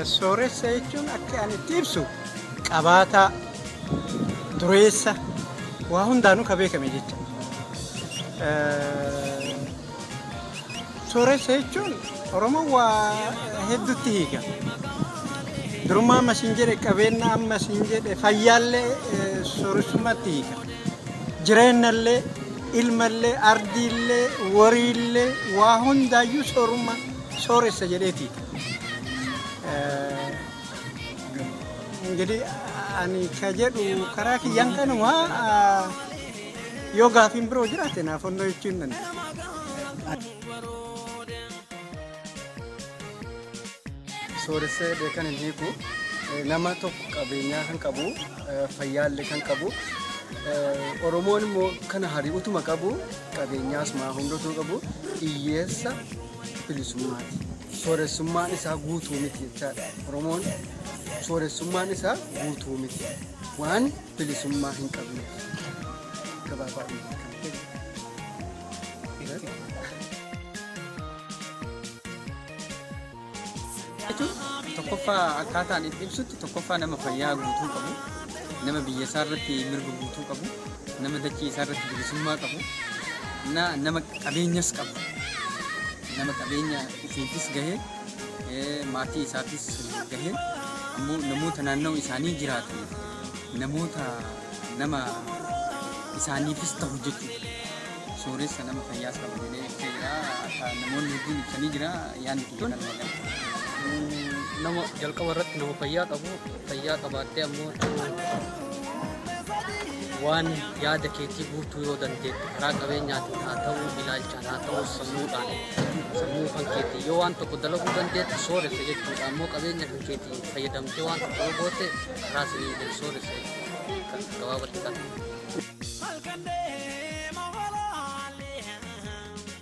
Sooressa jechuun akka ani itti ibsu qabaataa dureessa waa hundaanuu ka beekame jecha. Sooressa jechuun Oromoo waa hedduutti hiika. Durummaa amma siin jedhe qabeenya amma siin jedhe fayyaallee sooressummaatti hiika. Jireenyallee ilmallee ardiillee wariillee waa hundaayyuu sooressa jedheeti. Jadi ani kajedhu karaa kiyyaan kanuma yoo gaafiin biroo jiraate naaf honnoo jechuun danda'a. Sooressa jedhee kan hin hiiku nama tokko qabeenyaa kan qabu fayyaallee kan qabu Oromoon immoo kana hari'utuma qabu qabeenyaas maa hundatu qabu hiyyeessa bilisummaati. Sooressummaan isaa guutuu miti jechaadha. Oromoon sooressummaan isaa guutuu miti waan bilisummaa hin qabneef gabaabaadhaan tokkoffaa akkaataan itti ibsutti tokkoffaa nama fayyaa guutuu qabu, nama biyya isaa irratti mirga guutuu qabu, nama dachee isaa irratti bilisummaa qabu, nama qabeenyas qabu, nama qabeenya ifiifis gahee maatii isaafis gahee ammoo namoota naannoo isaanii jiraatan namoota nama isaaniifis ta'u jechuudha. Sooressa nama fayyaas qabu jedhee ibseera akka namoonni hedduun ibsanii jira yaadni kiyya kan nama jalqaba irratti nama fayyaa qabaatee ammoo waan yaada keetii guutuu yoo dandeette karaa qabeenyaatiin haa ta'uu ilaalchaan haa ta'uu sammuu kan keetii yoo waan tokko dalaguu dandeette sooressa jechuudha. Ammoo qabeenya kan keetii fayyadamtee waan tokko yoo goote karaa sanii sooressa kan gabaabatti kan.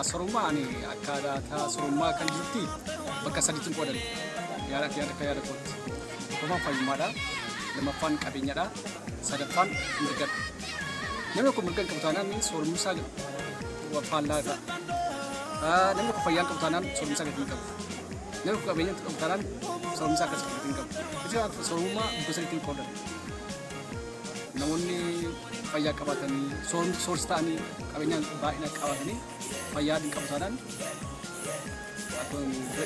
Sorummaa ani akkaataa sorummaa kan jirti bakka sadiitiin qoodan yaada kootti. Tokkoffaan fayyummaadha, lammaffaan qabeenyadha, sadaffaan mirgadha. Namni kun mirga qabu taanaan sorumsaa faallaa irra. Namni kun fayyaa qabu taanaan sorumsaa gadi hin qabu. Namni kun qabeenya qabu taanaan sorumsaa akkas gadi hin qabu. Jechuudha sorummaa gosa ittiin qoodan. Namoonni fayyaa qabaatanii sooressa ta'anii qabeenya baay'ina qabaatanii fayyaa hin qabu taanaan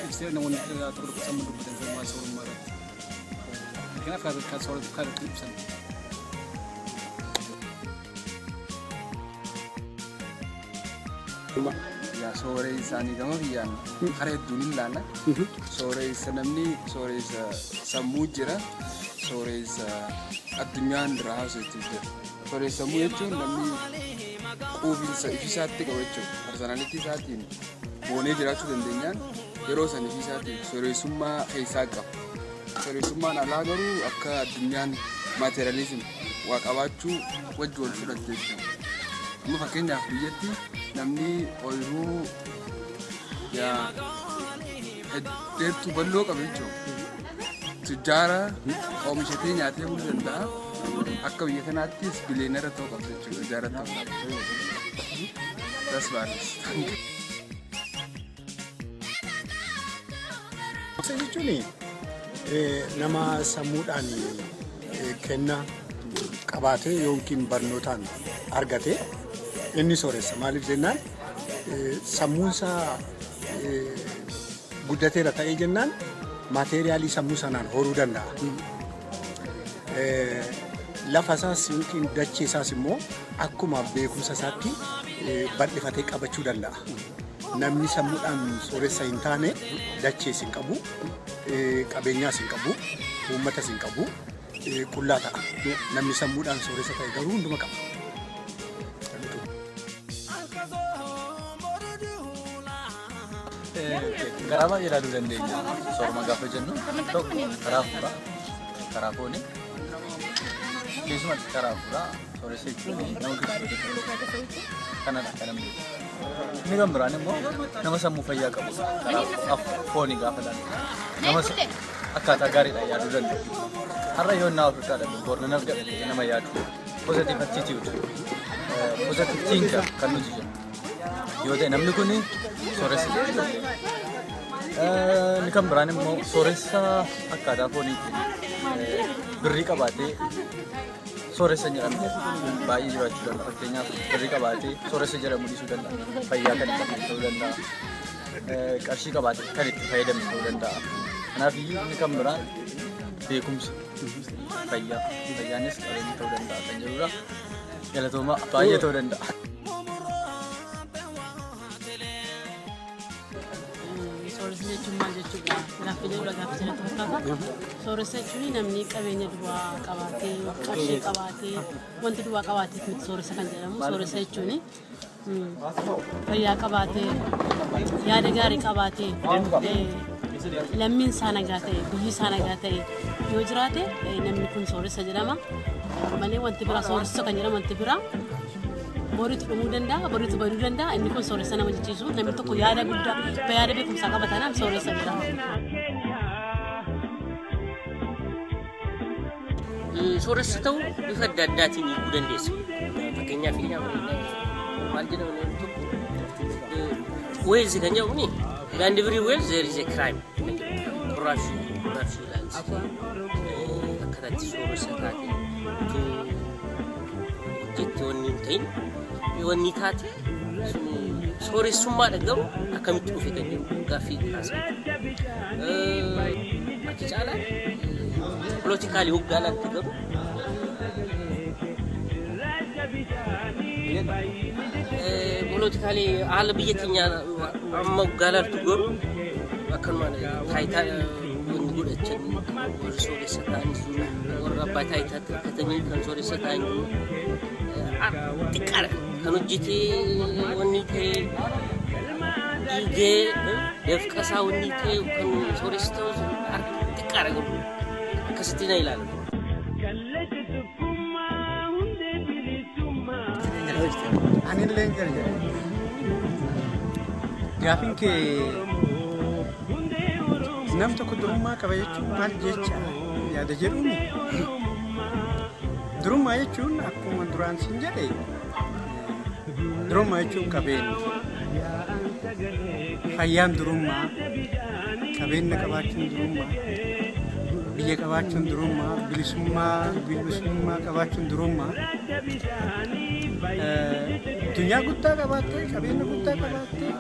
ibsee namoonni tokko tokko sammuu dubbatan sorummaa irratti. Kanaaf kan sooressa ibsan. Ya sooressa isaanii gama biyyaan karaa hedduun hin laalla. Sooressa namni sooressa sammuu jira, sooressa addunyaan irraa haasoftu jira. Sooressa sammuu jechuun namni quufinsa ifisaatti qabu jechuudha. Personaalitii isaatiin boonee jiraachuu dandeenyaan yeroo san ifisaatiin sooressummaa keessaa qaba. Sooressummaan alaa garuu akka addunyaan maateriyaalizim waa qabaachuu wajji wal fudhatte jechuudha. Amma fakkeenyaaf biyyatti namni ooyiruu heddeettuu bal'oo qaba jechuudha. Tujjaara oomishatee nyaatee buluu danda'a. Akka biyya kanaattis bileenara ta'uu qabda jechuudha. Ijaara ta'uu qabda. Das war's. Jechuun nama sammuudhaan kennaa qabaatee yookiin barnootaan argate inni sooressa. Maaliif jennaan sammuunsaa guddateera ta'ee jennaan maateeriyaalii sammuu sanaan horuu danda'a. Lafa isaas yookiin dachee isaas immoo akkuma beekumsa isaatti bal'ifatee qabachuu danda'a. Namni sammuudhaan sooressa hin taane dachees hin qabu, qabeenyaas hin qabu, uummatas hin qabu, qullaa ta'a. Namni sammuudhaan sooressa ta'e garuu hunduma qaba. Karaa baay'ee ilaaluu dandeenya. Sooroma gaafa jennu tokko karaa foonii keessumatti karaa fuudhaa sooressa jechuun nama keessumatti kanadha kan namni. Inni kan biraan immoo nama sammuu fayyaa qabu karaa foonii gaafa ilaalu nama akkaataa gaariidhaan yaaduu danda'u. Har'a yoo naa Afrikaadha boornan argame nama yaadu positive attitude positive thinker kan nuti jennu yoo ta'e namni kun sooressa jechuudha. Inni kan biraan immoo sooressa akkaataa fooniitiin birrii qabaatee sooressa jedhamte baay'ee jiraachuu danda'a. Fakkeenyaaf birrii qabaatee sooressa jedhamu dhiisuu danda'a. Fayyaa kan itti ta'uu danda'a. Qarshii qabaatee kan itti fayyadamu ta'uu danda'a. Kanaaf inni kan biraan beekumsa fayyaanis qabeenya ta'uu danda'a kan jedhudha. Galatooma baay'ee ta'uu danda'a. Sooressa jechuun maal jechuudha? Gaaffii jedhudha gaaffii sanatti fakkaata. Sooressa jechuun namni qabeenya duwwaa qabaatee, qarshii qabaatee, wanti duwwaa qabaateef miti sooressa kan jedhamu. Sooressa jechuun fayyaa qabaatee, yaada gaarii qabaatee, lammiin isaa nagaa ta'e, biyyi isaa nagaa ta'e yoo jiraate namni kun sooressa jedhama. Malee wanti biraa sooressa kan jedhamu wanti biraa boriitu dhumuu danda'a, boriitu baduu danda'a. Inni kun sooressa nama jechiisu. Namni tokko yaada guddaa, yaada beekumsaa qaba taanaan sooressa jedhama. Sooressa ta'uu bifa adda addaatiin hiikuu dandeessa. Fakkeenyaaf maal jedhamu tokko wealth kan jedhamu and every wealth there is a crime. Corruption lines. Akkatti sooressa taate hojjetti wanni hin ta'in wanni taate sooressummaadha garuu akkamitti dhufe kan jedhu gaaffii kaasa. Akka caalaa politikaalii hoggaalaatti garuu politikaalii haala biyya keenyaa amma hoggaalaatti garuu akkanuma taayitaa wanni godhachan warri sooressa ta'anis warra abbaa taayitaatti hirkatanii kan sooressa ta'an xiqqaadha. Kan hojjetee wanni ta'e dhiigee dafqasaa wanni ta'e kan sooressa ta'us xiqqaadha garuu akkasitti na ilaala. Ani illee gargaara. Gaaffiin kee nam tokko durummaa qaba jechuun maal jecha yaada jedhuuni. Durummaa jechuun akkuma duraan sin jedhe durummaa jechuun qabeenya. Fayyaan durummaa, qabeenya qabaachuun durummaa, biyya qabaachuun durummaa, bilisummaa qabaachuun durummaa. Dunyaa guddaa qabaattee, qabeenya guddaa qabaattee,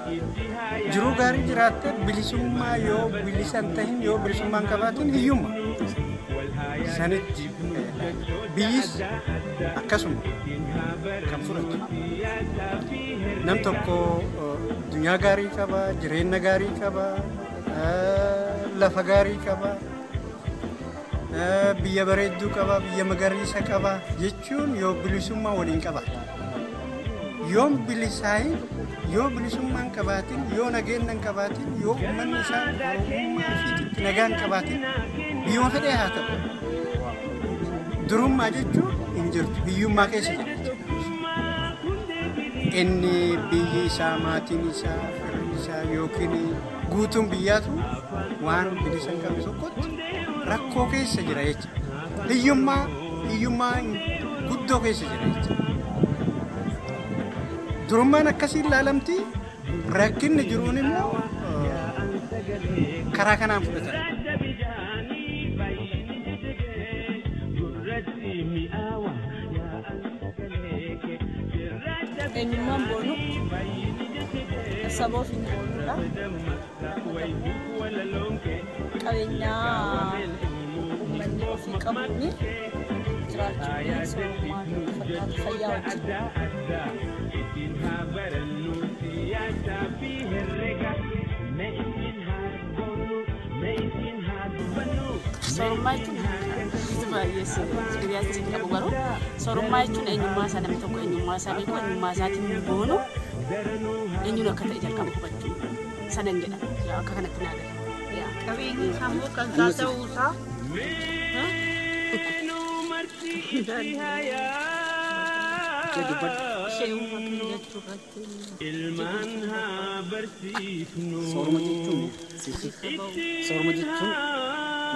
jiruu gaarii jiraattee bilisummaa yoo bilisan tahin yoo bilisummaan qabaatin hiyyummaa. Sanitti biyyis akkasuma kan fudhatu. Nam tokko dunyaa gaarii qaba, jireenya gaarii qaba, lafa gaarii qaba, biyya bareedduu qaba, biyya magariisa qaba jechuun yoo bilisummaa waliin qabaata. Yoon bilisaayin, yoo bilisummaan qabaatin, yoo nageennan qabaatin, yoo uummanni isaa oromummaa fi nagaan qabaatin biyyuma fedhee haa ta'u. Durummaa jechuun hin jirtu biyyummaa keessa jira jechuudha. Inni biyyi isaa, maatiin isaa, firri isaa yookiin guutuun biyyaatu waan bilisa hin qabne tokkotti rakkoo keessa jira jechuudha. Hiyyummaa guddoo keessa jira jechuudha. Durummaan akkasiin ilaalamti, rakkinni jiruun immoo karaa kanaan fudhatan. Eenyummaan boonu saboof hin boonudha. Qabeenyaa uummanni ofii qabuun jiraachuudhaan sabummaa fakkaatu fayyaa Soorummaa jechuun baay'ee ekspiriyaansiin qabu garuu soorummaa jechuun eenyummaa isaa namni tokko eenyummaa isaa beeku eenyummaa isaatiin boonu eenyuun akka ta'e jalqaba hubachuu sanan jedha akka kanatti naadala. qabeenyi sammuu kan ta'uusaa sooruma jechuun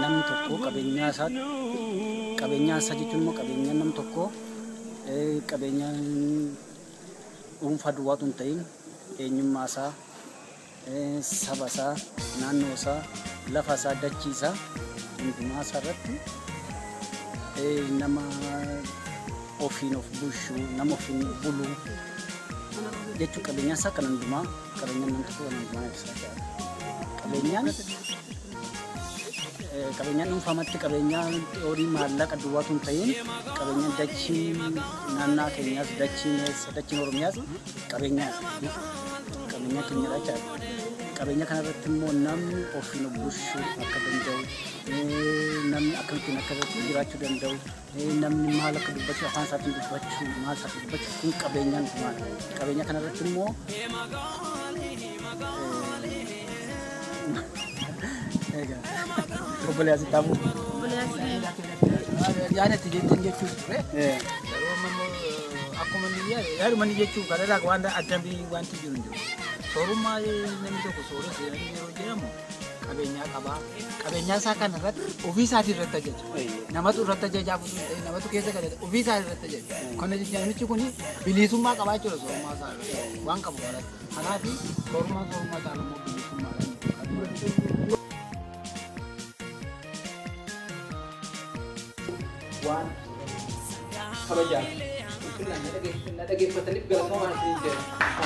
namni tokko qabeenyaa isaa jechuun immoo qabeenya namni tokko qabeenya dhuunfaa duwwaatu hin ta'in eenyummaa isaa saba isaa, naannoo isaa, lafa isaa, dachii isaa hundumaa isaarratti nama ofiin of bulchuu, nama ofiin buluu jechuun qabeenyaan isaa kan hundumaa qabeenyaan namni tokko kan hundumaa ibsaa jira. Qabeenyaan dhuunfaamatti qabeenyaan horii maallaqa duwwaatu hin ta'in qabeenyaan dachii naannaa keenyaas dachiin Oromiyaas qabeenyaa keenyadha jechuudha. Qabeenya kanarratti immoo namni ofiin of bulchuu akka danda'u, namni akkamittiin akka jiraachuu danda'u, namni maal akka dubbachuu, afaan isaatiin dubbachuu, maal isaatiin dubbachuu kun qabeenyaan dhumaadha. Qabeenya kanarratti immoo obboleessi taa'u. Yaadatti jettan jechuun ture. Akkuma yaaduma ni jechuun kanarraa waan addambii wanti jiru hin jiru. Soorummaa namni tokko sooressa yeroo jedhamu qabeenyaa qabaa. Qabeenyaa isaa kanarratti ofii isaatii irratti ajaja. Namatu irratti ajajaa namatu keessa galata ofii isaatii irratti ajaja. Kana jechuun namichi kun bilisummaa qabaa jechuudha soorummaa isaa waan qabu kanatti. Kanaaf soorummaa ta'an immoo bilisummaa waan kabajaa. Na dhaggeeffataniif galatoomaa isin jedha.